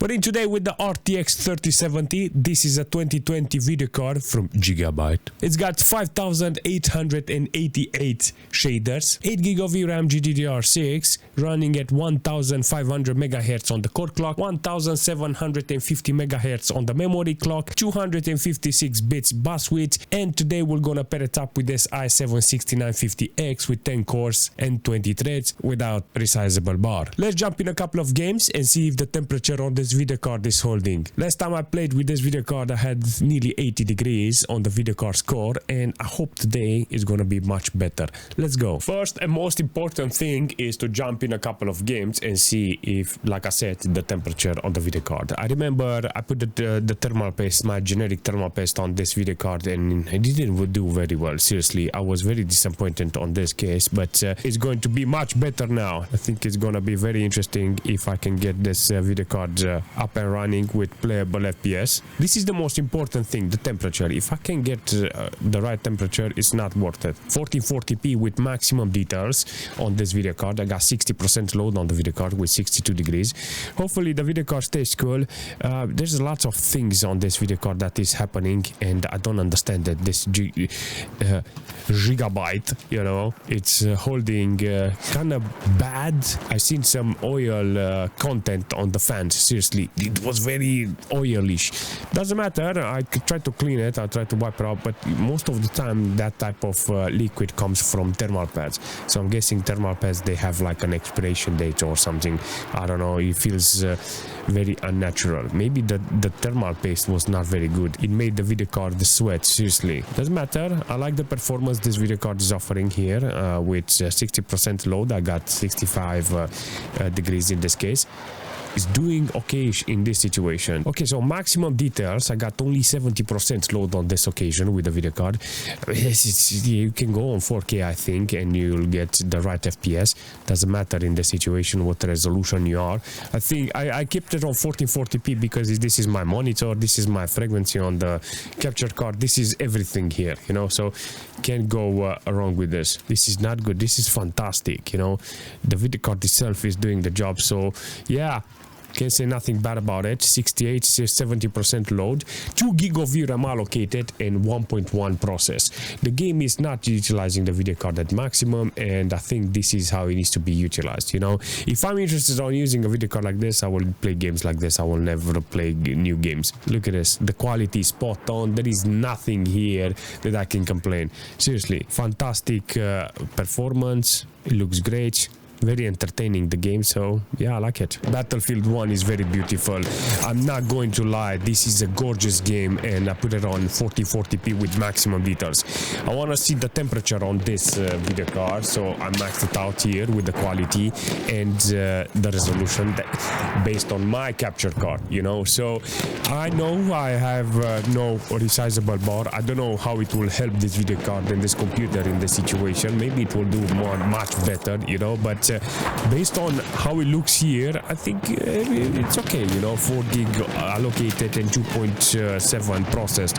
But in today with the RTX 3070, this is a 2020 video card from Gigabyte. It's got 5888 shaders, 8GB of VRAM GDDR6, running at 1500 MHz on the core clock, 1750 MHz on the memory clock, 256 bits bus width, and today we're gonna pair it up with this i7-6950X with 10 cores and 20 threads without resizable bar. Let's jump in a couple of games and see if the temperature on this video card is holding. Last time I played with this video card I had nearly 80 degrees on the video card score, and I hope today is gonna be much better. Let's go. First and most important thing is to jump in a couple of games and see if, like I said, the temperature on the video card. I remember I put the thermal paste, my generic thermal paste on this video card, and it didn't do very well. Seriously, I was very disappointed on this case, but it's going to be much better now. I think it's gonna be very interesting if I can get this video card up and running with playable FPS. This is the most important thing, the temperature. If I can get the right temperature, it's not worth it. 1440p with maximum details on this video card. I got 60% load on the video card with 62 degrees. Hopefully the video card stays cool. There's lots of things on this video card that is happening, and I don't understand that this Gigabyte, you know, it's holding kind of bad. I've seen some oil content on the fans. Seriously, it was very oilish. Doesn't matter, I could try to clean it, I try to wipe it out, but most of the time that type of liquid comes from thermal pads. So I'm guessing thermal pads, they have like an expiration date or something. I don't know, it feels very unnatural. Maybe the thermal paste was not very good. It made the video card sweat. Seriously, doesn't matter. I like the performance this video card is offering here with 60% load. I got 65 degrees in this case. Is doing okay in this situation. Okay, so maximum details, I got only 70% load on this occasion with the video card. You can go on 4K, I think, and you'll get the right FPS. Doesn't matter in the situation what resolution you are. I think I kept it on 1440p because this is my monitor, this is my frequency on the capture card, this is everything here, you know, so can't go wrong with this. This is not good, this is fantastic, you know. The video card itself is doing the job, so yeah, can't say nothing bad about it. 68, 70% load, 2 GB of VRAM allocated, and 1.1 process. The game is not utilizing the video card at maximum, and I think this is how it needs to be utilized, you know. If I'm interested on using a video card like this, I will play games like this. I will never play new games. Look at this, the quality is spot on. There is nothing here that I can complain. Seriously, fantastic performance. It looks great. Very entertaining, the game, so yeah, I like it. Battlefield 1 is very beautiful. I'm not going to lie, this is a gorgeous game, and I put it on 4040p with maximum details. I want to see the temperature on this video card, so I maxed it out here with the quality and the resolution based on my capture card, you know. So I know I have no resizable bar. I don't know how it will help this video card and this computer in this situation. Maybe it will do much better, you know, but based on how it looks here, I think it's okay, you know. 4 GB allocated and 2.7 processed,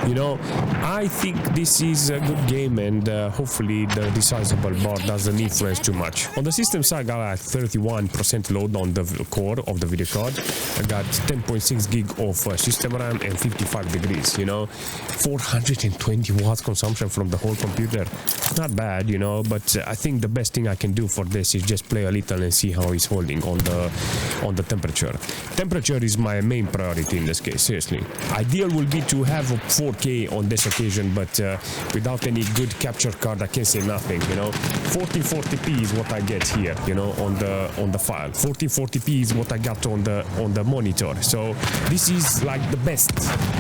you know. I think this is a good game, and hopefully the resizable bar doesn't influence too much. On the system side, I got 31% load on the core of the video card. I got 10.6 GB of system RAM and 55 degrees, you know. 420 watts consumption from the whole computer. Not bad, you know, but I think the best thing I can do for this is just play a little and see how it's holding on the temperature. Temperature is my main priority in this case, seriously. Ideal will be to have a 4K on this occasion, but without any good capture card, I can say nothing, you know. 1440p is what I get here, you know, on the file. 1440p is what I got on the monitor. So this is like the best,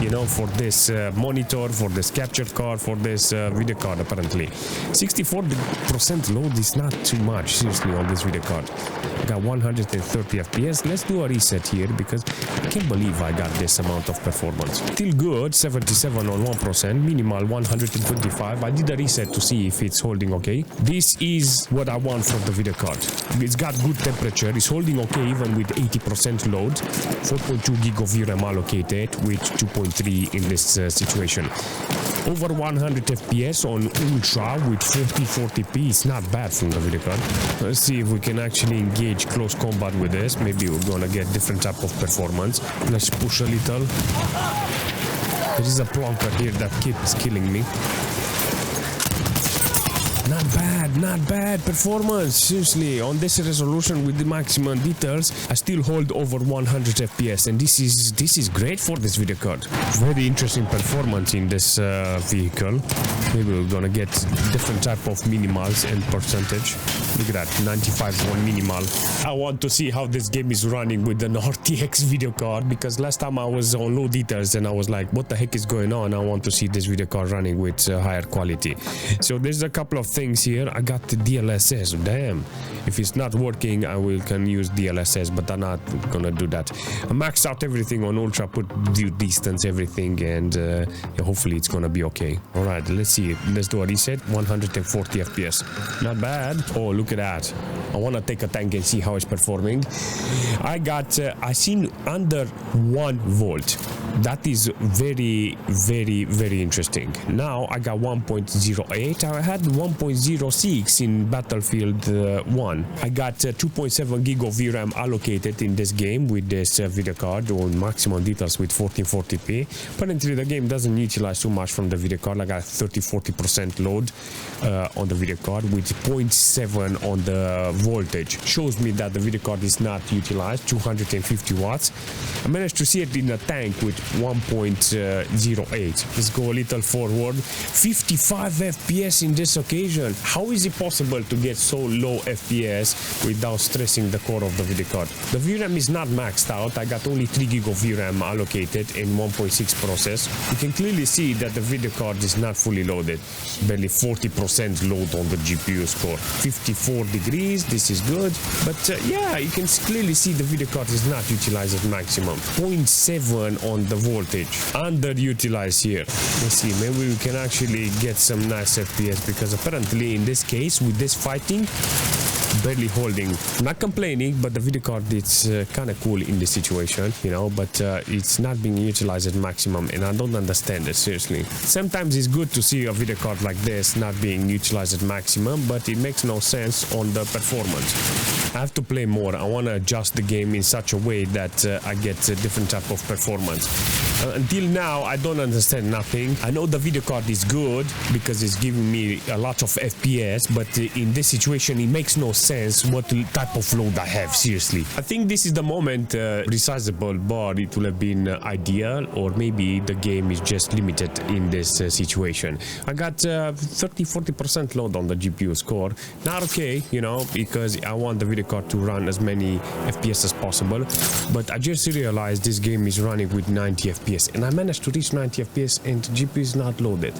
you know, for this monitor, for this capture card, for this video card apparently. 64% load is not too much, seriously, on this video card. I got 130 FPS. Let's do a reset here because I can't believe I got this amount of performance. Still good, 77 on 1%, minimal 125. I did a reset to see if it's holding okay. This is what I want from the video card. It's got good temperature, it's holding okay even with 80% load. 4.2 GB of VRAM allocated with 2.3 in this situation. Over 100 FPS on ultra with 4040p is not bad from the video card. Let's see if we can actually engage close combat with this. Maybe we're gonna get different type of performance. Let's push a little. There is a plonker here that keeps killing me. Not bad performance. Seriously, on this resolution with the maximum details, I still hold over 100 FPS, and this is great for this video card. Very interesting performance in this vehicle. Maybe we're gonna get different type of minimals and percentage. Look at that, 95 one minimal. I want to see how this game is running with an RTX video card, because last time I was on low details and I was like, what the heck is going on? I want to see this video card running with higher quality. So there's a couple of things here. I got the DLSS. Damn, if it's not working, can use DLSS, but I'm not gonna do that. I maxed out everything on ultra, put view distance, everything, and yeah, hopefully it's gonna be okay. All right, let's see. Let's do a reset. 140 FPS. Not bad. Oh, look at that. I want to take a tank and see how it's performing. I seen under 1 volt. That is very, very, very interesting. Now I got 1.08. I had 1.06 in Battlefield 1. I got 2.7 gig of VRAM allocated in this game with this video card on maximum details with 1440p. Apparently the game doesn't utilize too much from the video card. I got 30-40% load on the video card with 0.7 on the voltage. Shows me that the video card is not utilized. 250 watts. I managed to see it in a tank with 1.08. Let's go a little forward. 55 FPS in this occasion. How is it possible to get so low FPS without stressing the core of the video card? The VRAM is not maxed out. I got only 3 gig of VRAM allocated in 1.6 process. You can clearly see that the video card is not fully loaded. Barely 40% load on the GPU score. 54 degrees. This is good. But yeah, you can clearly see the video card is not utilized at maximum. 0.7 on the voltage. Underutilized here. Let's see, maybe we can actually get some nice FPS, because apparently in this case with this fighting, barely holding. Not complaining, but the video card is kind of cool in this situation, you know, but it's not being utilized at maximum, and I don't understand it, seriously. Sometimes it's good to see a video card like this not being utilized at maximum, but it makes no sense on the performance. I have to play more. I want to adjust the game in such a way that I get a different type of performance. Until now, I don't understand nothing. I know the video card is good because it's giving me a lot of FPS, but in this situation, it makes no sense what type of load I have, seriously. I think this is the moment resizable bar, it will have been ideal, or maybe the game is just limited in this situation. I got 30-40% load on the GPU score. Not okay, you know, because I want the video card to run as many FPS as possible, but I just realized this game is running with 90 FPS, and I managed to reach 90 FPS and the GPU is not loaded.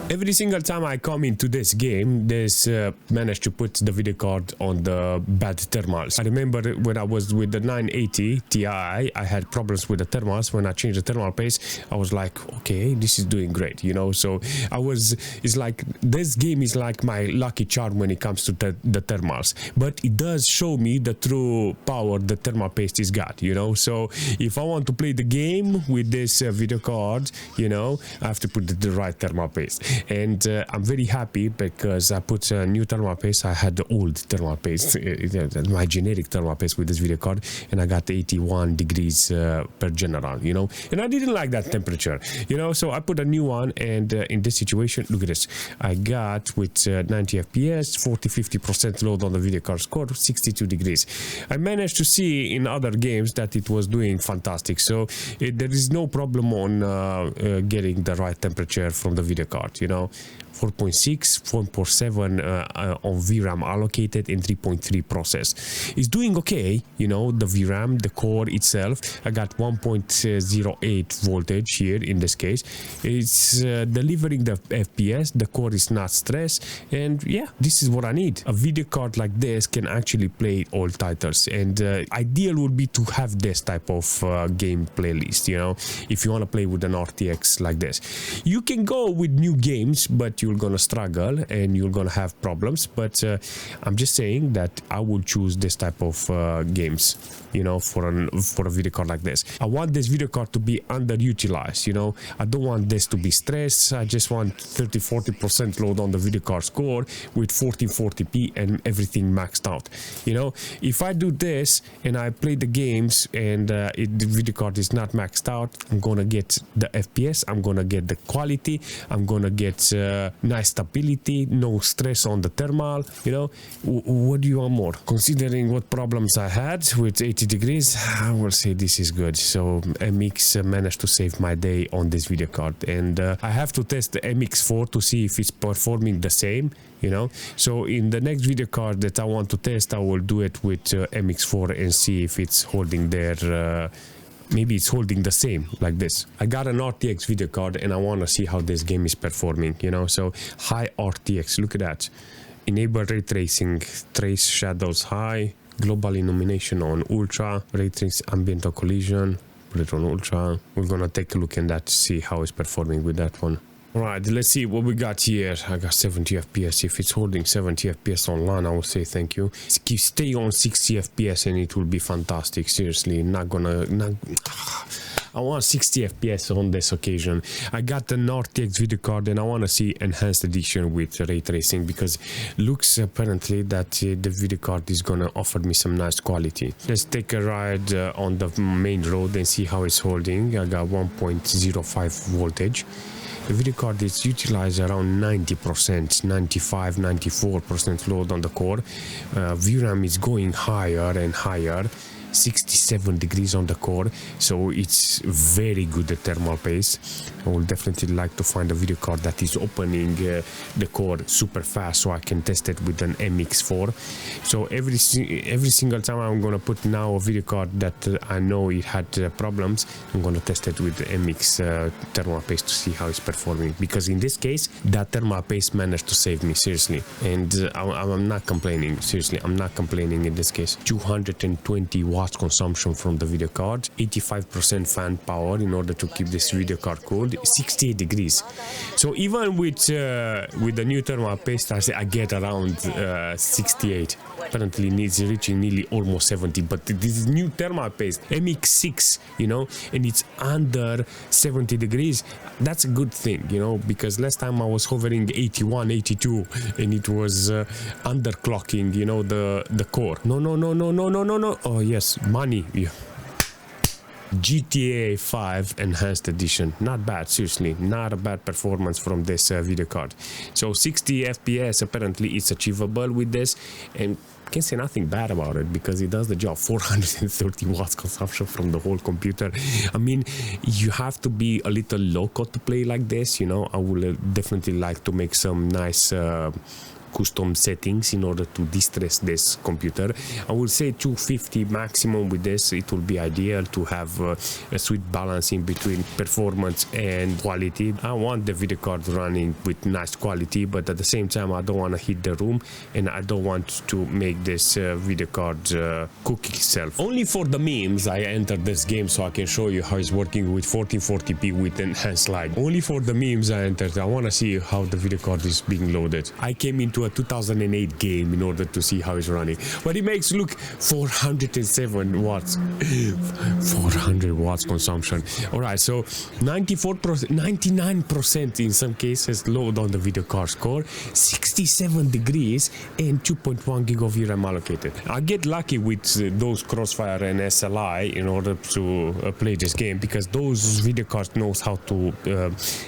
Every single time I come into this game, this managed to put the video card on the bad thermals. I remember when I was with the 980 Ti, I had problems with the thermals. When I changed the thermal paste, I was like, okay, this is doing great, you know. So it's like this game is like my lucky charm when it comes to the thermals. But it does show me the true power the thermal paste is got, you know. So if I want to play the game with this video card, you know, I have to put the right thermal paste. And I'm very happy because I put a new thermal paste. I had the old thermal paste, my generic thermal paste with this video card, and I got 81 degrees per general, you know, and I didn't like that temperature, you know, so I put a new one, and in this situation, look at this, I got with 90 FPS, 40-50% load on the video card score, 62 degrees. I managed to see in other games that it was doing fantastic, so there is no problem on getting the right temperature from the video card, you know. 4.6, 4.7 on VRAM allocated, and 3.3 process. It's doing okay, you know, the VRAM, the core itself. I got 1.08 voltage here in this case. It's delivering the FPS, the core is not stressed, and yeah, this is what I need. A video card like this can actually play all titles, and ideal would be to have this type of game playlist, you know, if you want to play with an RTX like this. You can go with new games games, but you're gonna struggle and you're gonna have problems. But I'm just saying that I would choose this type of games, you know, for a video card like this. I want this video card to be underutilized, you know. I don't want this to be stressed. I just want 30-40% load on the video card score with 1440p and everything maxed out. You know, if I do this and I play the games and the video card is not maxed out, I'm gonna get the FPS, I'm gonna get the quality, I'm gonna get nice stability, no stress on the thermal. You know, what do you want more? Considering what problems I had with 80 degrees, I will say this is good. So MX managed to save my day on this video card, and I have to test the MX4 to see if it's performing the same, you know. So in the next video card that I want to test, I will do it with MX4 and see if it's holding their maybe it's holding the same like this. I got an RTX video card and I want to see how this game is performing, you know. So high RTX, look at that. Enable ray tracing, trace shadows high, global illumination on ultra, ray trace ambient or collision, put it on ultra. We're gonna take a look at that to see how it's performing with that one. Alright, let's see what we got here. I got 70 FPS. If it's holding 70 FPS online, I will say thank you. Stay on 60 FPS and it will be fantastic. Seriously, I want 60 FPS on this occasion. I got an RTX video card and I want to see enhanced edition with ray tracing, because looks apparently that the video card is gonna offer me some nice quality. Let's take a ride on the main road and see how it's holding. I got 1.05 voltage. The video card is utilized around 90%, 95-94% load on the core. VRAM is going higher and higher, 67 degrees on the core, so it's very good at thermal paste. I would definitely like to find a video card that is opening the core super fast so I can test it with an MX4. So every single time I'm gonna put now a video card that I know it had problems, I'm gonna test it with the MX thermal paste to see how it's performing, because in this case that thermal paste managed to save me, seriously, and I'm not complaining. Seriously, I'm not complaining in this case. 220 watts consumption from the video card, 85% fan power in order to keep this video card cooled, 68 degrees. So even with the new thermal paste, I get around 68. Apparently needs reaching nearly almost 70, but this is new thermal paste MX6, you know, and it's under 70 degrees. That's a good thing, you know, because last time I was hovering 81, 82 and it was underclocking, you know, the core. No. Oh yes, money. Yeah. GTA 5 enhanced edition, not bad, seriously, not a bad performance from this video card. So 60 FPS apparently it's achievable with this, and can't say nothing bad about it because it does the job. 430 watts consumption from the whole computer. I mean, you have to be a little local to play like this, you know. I would definitely like to make some nice custom settings in order to distress this computer. I would say 250 maximum with this. It will be ideal to have a sweet balance in between performance and quality. I want the video card running with nice quality, but at the same time I don't want to hit the room and I don't want to make this video card cook itself. Only for the memes I entered this game so I can show you how it's working with 1440p with enhanced light. Only for the memes I entered. I want to see how the video card is being loaded. I came into a 2008 game in order to see how it's running, but it makes look 407 watts 400 watts consumption. All right, so 94%, 99% in some cases load on the video card score, 67 degrees and 2.1 gig of VRAM allocated. I get lucky with those Crossfire and SLI in order to play this game, because those video cards knows how to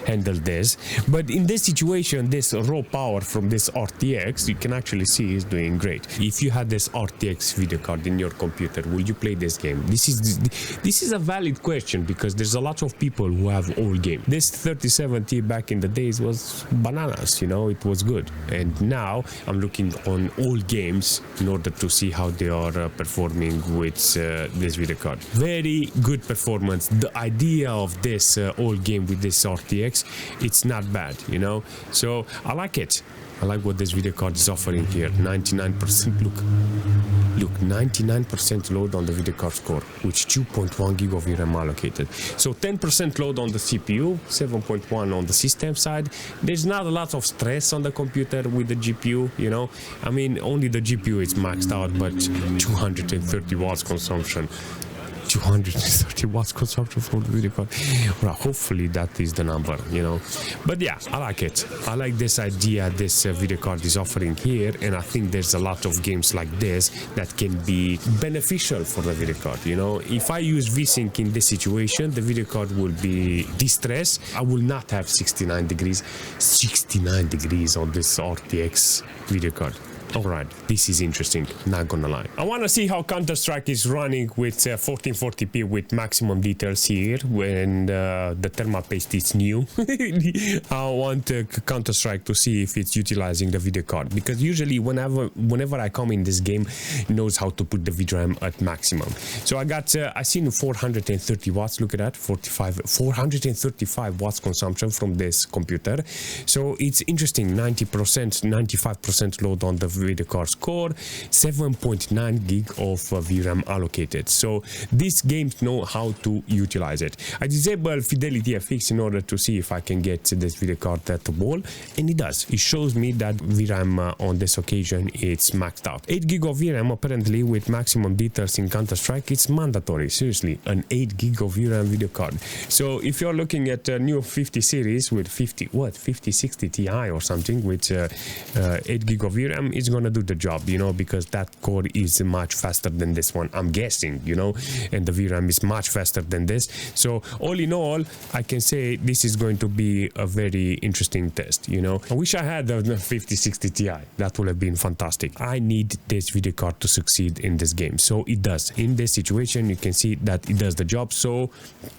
handle this. But in this situation, this raw power from this RTX, you can actually see is doing great. If you had this RTX video card in your computer, will you play this game? This is a valid question, because there's a lot of people who have old game. This 3070 back in the days was bananas, you know, it was good. And now I'm looking on old games in order to see how they are performing with this video card. Very good performance. The idea of this old game with this RTX, it's not bad, you know, so I like it. I like what this video card is offering here. 99%. Look, 99% load on the video card score, which 2.1 gig of VRAM allocated. So 10% load on the CPU, 7.1 on the system side. There's not a lot of stress on the computer with the GPU, you know. I mean, only the GPU is maxed out, but 230 watts consumption. 230 watts consumption for the video card. Well, hopefully that is the number, you know. But yeah, I like it. I like this idea this video card is offering here, and I think there's a lot of games like this that can be beneficial for the video card, you know. If I use VSync in this situation, the video card will be distressed. I will not have 69 degrees on this RTX video card. Alright, this is interesting, not gonna lie. I wanna see how Counter-Strike is running with 1440p with maximum details here when the thermal paste is new. I want Counter-Strike to see if it's utilizing the video card, because usually whenever I come in this game, it knows how to put the VRAM at maximum. So I seen 430 watts, look at that, 435 watts consumption from this computer. So it's interesting, 95% load on the video card core, 7.9 gig of VRAM allocated. So these games know how to utilize it. I disable Fidelity FX in order to see if I can get this video card at the wall, and it does. It shows me that VRAM on this occasion it's maxed out. 8 gig of VRAM apparently with maximum details in Counter-Strike. It's mandatory, seriously, an 8 gig of VRAM video card. So if you're looking at a new 50 series with 5060 Ti or something with 8 gig of VRAM, it's gonna do the job, you know, because that core is much faster than this one, I'm guessing, you know, and the VRAM is much faster than this. So all in all, I can say this is going to be a very interesting test, you know. I wish I had a 5060 Ti. That would have been fantastic. I need this video card to succeed in this game, so it does. In this situation, you can see that it does the job, so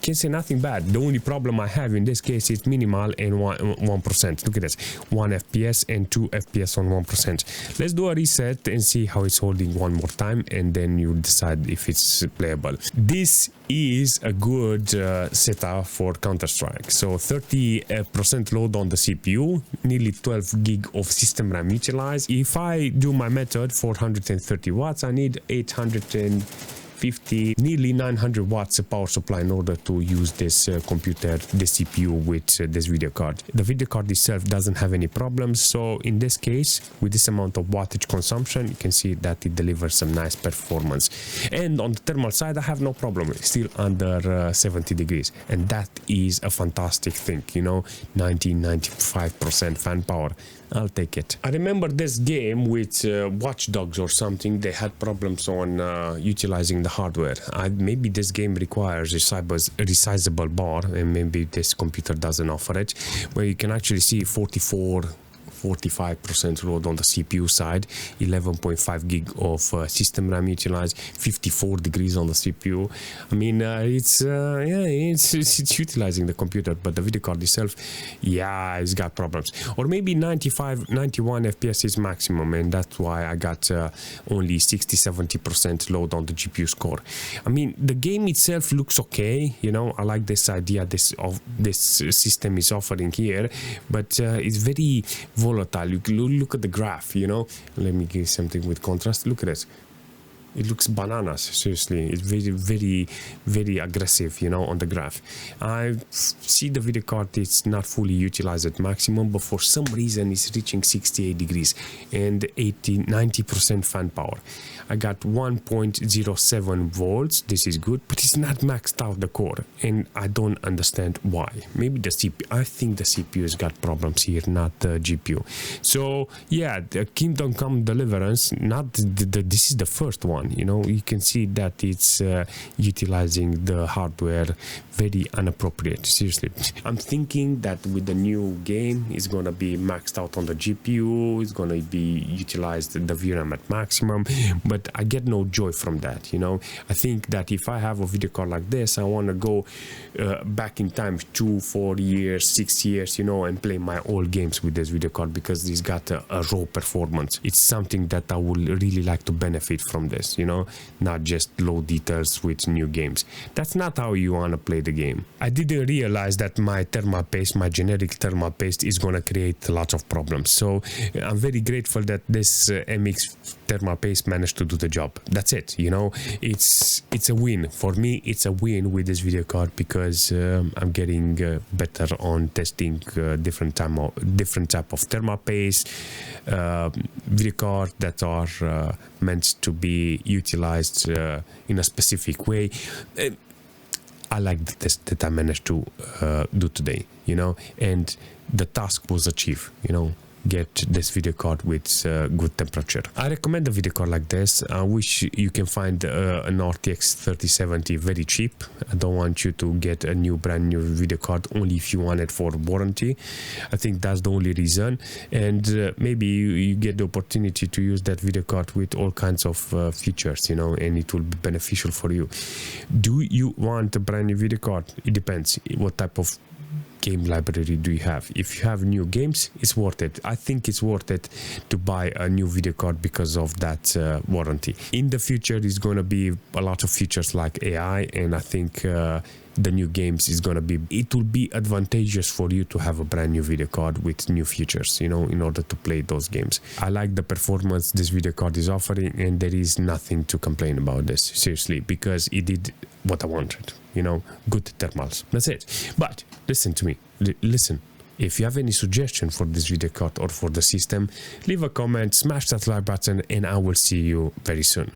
can say nothing bad. The only problem I have in this case is minimal and 1%. Look at this, 1 FPS and 2 FPS on 1%. Let's do a reset and see how it's holding one more time, and then you decide if it's playable. This is a good setup for Counter-Strike. So 30% load on the CPU, nearly 12 gig of system RAM utilized. If I do my method 430 watts, I need 850, nearly 900 watts power supply in order to use this computer, the CPU with this video card. The video card itself doesn't have any problems, so in this case, with this amount of wattage consumption, you can see that it delivers some nice performance. And on the thermal side, I have no problem, still under 70 degrees, and that is a fantastic thing, you know, 95% fan power. I'll take it. I remember this game with Watch Dogs or something. They had problems on utilizing the hardware. Maybe this game requires a resizable bar, and maybe this computer doesn't offer it, where you can actually see 45% load on the CPU side, 11.5 gig of system RAM utilized, 54 degrees on the CPU. I mean, it's utilizing the computer, but the video card itself, yeah, it's got problems. Or maybe 91 FPS is maximum, and that's why I got only 60-70% load on the GPU score. I mean, the game itself looks okay, you know. I like this idea this system is offering here, but it's very volatile. Look at the graph, you know. Let me give something with contrast. Look at this. It looks bananas, seriously. It's very aggressive, you know, on the graph. I see the video card, it's not fully utilized at maximum, but for some reason it's reaching 68 degrees and 90% fan power. I got 1.07 volts. This is good, but it's not maxed out the core, and I don't understand why. Maybe the CPU. I think the CPU has got problems here, not the GPU. So yeah, the Kingdom Come Deliverance, not this is the first one. You know, you can see that it's utilizing the hardware very inappropriate. Seriously, I'm thinking that with the new game, it's gonna be maxed out on the GPU. It's gonna be utilized the VRAM at maximum, but I get no joy from that. You know, I think that if I have a video card like this, I want to go back in time 2, 4 years, 6 years, you know, and play my old games with this video card, because it's got a raw performance. It's something that I would really like to benefit from this. features, you know, not just low details with new games. That's not how you want to play the game. I didn't realize that my thermal paste, my generic thermal paste, is going to create lots of problems. So I'm very grateful that this MX thermal paste managed to do the job. That's it, you know. It's a win for me. It's a win with this video card because I'm getting better on testing different type of thermal paste video card that are meant to be utilized in a specific way. I like the test that I managed to do today, you know, and the task was achieved, you know. Get this video card with good temperature. I recommend a video card like this. I wish you can find an RTX 3070 very cheap. I don't want you to get a brand new video card only if you want it for warranty. I think that's the only reason, and maybe you get the opportunity to use that video card with all kinds of features, you know, and it will be beneficial for you. Do you want a brand new video card? It depends what type of game library do you have. If you have new games, it's worth it. I think it's worth it to buy a new video card because of that warranty. In the future, there's going to be a lot of features like AI, and I think the new games is going to be, it will be advantageous for you to have a brand new video card with new features, you know, in order to play those games. I like the performance this video card is offering, and there is nothing to complain about this, seriously, because it did what I wanted, you know, good thermals. That's it. But listen to me, listen. If you have any suggestion for this video card or for the system, leave a comment, smash that like button, and I will see you very soon.